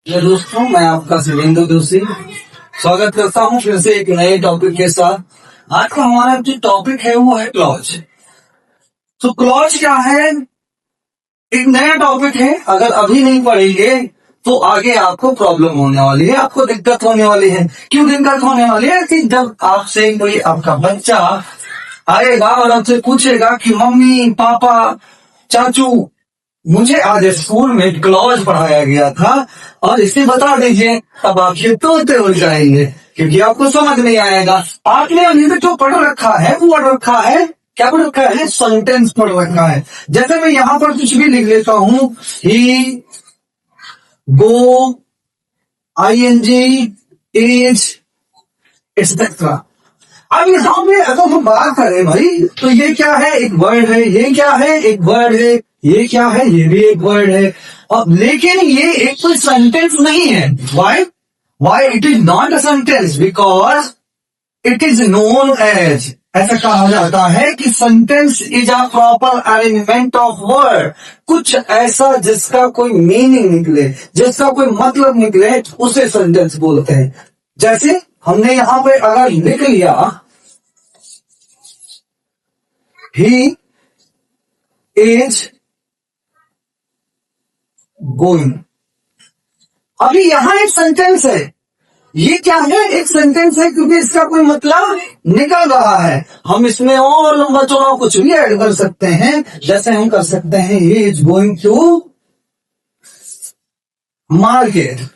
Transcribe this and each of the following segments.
ये दोस्तों, मैं आपका शिवेंद्र जोशी स्वागत करता हूँ फिर से एक नए टॉपिक के साथ। आज का हमारा जो टॉपिक है वो है क्लॉज। तो क्लॉज क्या है, एक नया टॉपिक है। अगर अभी नहीं पढ़ेंगे तो आगे आपको प्रॉब्लम होने वाली है, आपको दिक्कत होने वाली है। क्यों दिक्कत होने वाली है कि जब आपसे कोई आपका बच्चा आएगा और आपसे पूछेगा कि मम्मी पापा चाचू मुझे आज स्कूल में क्लॉज पढ़ाया गया था और इसे बता दीजिए, तब आप ये तोते हो जाएंगे क्योंकि आपको समझ नहीं आएगा। आपने अभी तक जो पढ़ रखा है वो पढ़ रखा है, क्या पढ़ रखा है? सेंटेंस पढ़ रखा है। जैसे मैं यहाँ पर कुछ भी लिख लेता हूँ, ही गो ING इज एक्सेट्रा। अब यहाँ पे अगर हम बात करें भाई, तो ये क्या है? एक वर्ड है। ये क्या है? एक वर्ड है। ये क्या है? ये भी एक वर्ड है। और लेकिन ये एक कोई सेंटेंस नहीं है। Why it is not a sentence? Because it is known as, ऐसा कहा जाता है कि sentence is a proper arrangement of word. कुछ ऐसा जिसका कोई मीनिंग निकले, जिसका कोई मतलब निकले, उसे सेंटेंस बोलते हैं। जैसे हमने यहां पे अगर लिख लिया ही इज गोइंग, अभी यहां एक सेंटेंस है। ये क्या है? एक सेंटेंस है क्योंकि इसका कोई मतलब निकल रहा है। हम इसमें और लंबा चौड़ा कुछ भी ऐड कर सकते हैं। जैसे हम कर सकते हैं he is going to market.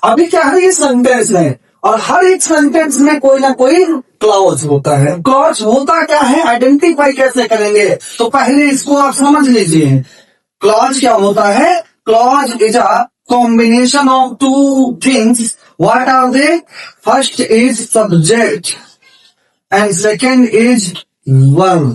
अभी क्या है? ये सेंटेंस है और हर एक सेंटेंस में कोई ना कोई क्लॉज होता है। क्लॉज होता क्या है, आइडेंटिफाई कैसे करेंगे? तो पहले इसको आप समझ लीजिए। क्लॉज क्या होता है? Clause is a combination of two things. What are they? First is subject and second is verb.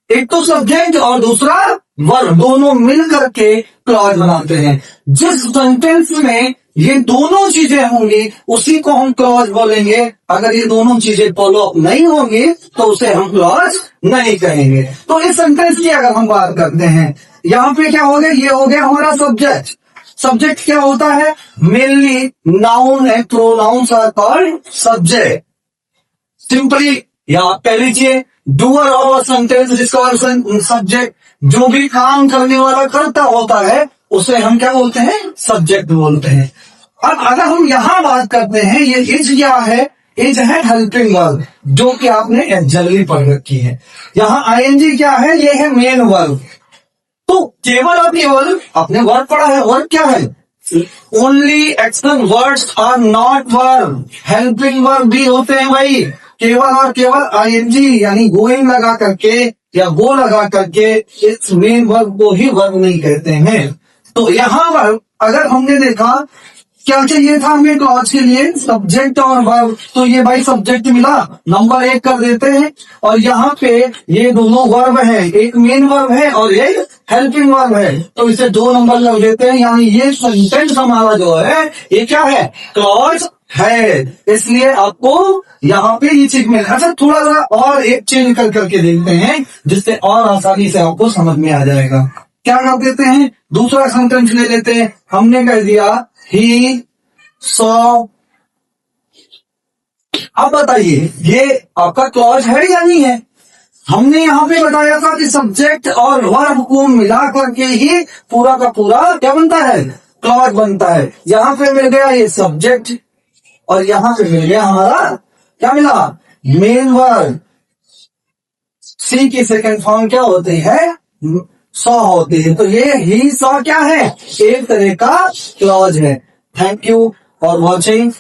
एक तो सब्जेक्ट और दूसरा वर्ब, दोनों मिल करके क्लॉज बनाते हैं। जिस सेंटेंस में ये दोनों चीजें होंगी उसी को हम क्लॉज बोलेंगे। अगर ये दोनों चीजें फॉलो अप नहीं होंगी तो उसे हम क्लॉज नहीं कहेंगे। तो इस सेंटेंस की अगर हम बात करते हैं, यहाँ पे क्या हो गया? ये हो गया हमारा सब्जेक्ट। सब्जेक्ट क्या होता है? Mainly noun and pronouns are called subject. Simply या आप कह लीजिए डूअर ऑफ सेंटेंस जिसका सब्जेक्ट, जो भी काम करने वाला करता होता है उसे हम क्या बोलते हैं? सब्जेक्ट बोलते हैं। अब अगर हम यहां बात करते हैं, ये इज क्या है? इज है हेल्पिंग वर्ब, जो कि आपने जल्दी पढ़ रखी है। यहाँ ING क्या है? ये है मेन वर्ब। तो केवल और केवल आपने वर्ब पढ़ा है। वर्ब क्या है? Only action words are not verb. Helping verb भी होते हैं भाई। केवल और केवल ING यानी गोइंग लगा करके या गो लगा करके इस मेन वर्ब को ही वर्ब नहीं कहते हैं। तो यहां पर अगर हमने देखा क्या चाहिए था हमें क्लॉज के लिए? सब्जेक्ट और वर्ब। तो ये भाई सब्जेक्ट मिला, नंबर 1 कर देते हैं। और यहाँ पे ये दोनों वर्ब है, एक मेन वर्ब है और एक हेल्पिंग वर्ब है, तो इसे 2 नंबर लग देते हैं। यानी ये सेंटेंस हमारा जो है ये क्या है? क्लॉज है। इसलिए आपको यहाँ पे ये चीज मिल। अच्छा, थोड़ा सा और एक चीज निकल करके देखते हैं जिससे और आसानी से आपको समझ में आ जाएगा। क्या कर देते हैं? दूसरा सेंटेंस ले लेते हैं। हमने कह दिया ही सॉ। अब बताइए ये आपका क्लॉज है या नहीं है? हमने यहाँ पे बताया था कि सब्जेक्ट और वर्ब को मिला करके ही पूरा का पूरा क्या बनता है? क्लॉज बनता है। यहाँ पे मिल गया ये सब्जेक्ट और यहाँ पे मिल गया हमारा क्या मिला? Main verb. सी की सेकंड फॉर्म क्या होती है? सॉ होती है। तो ये ही सॉ क्या है? एक तरह का क्लॉज है। Thank you for watching.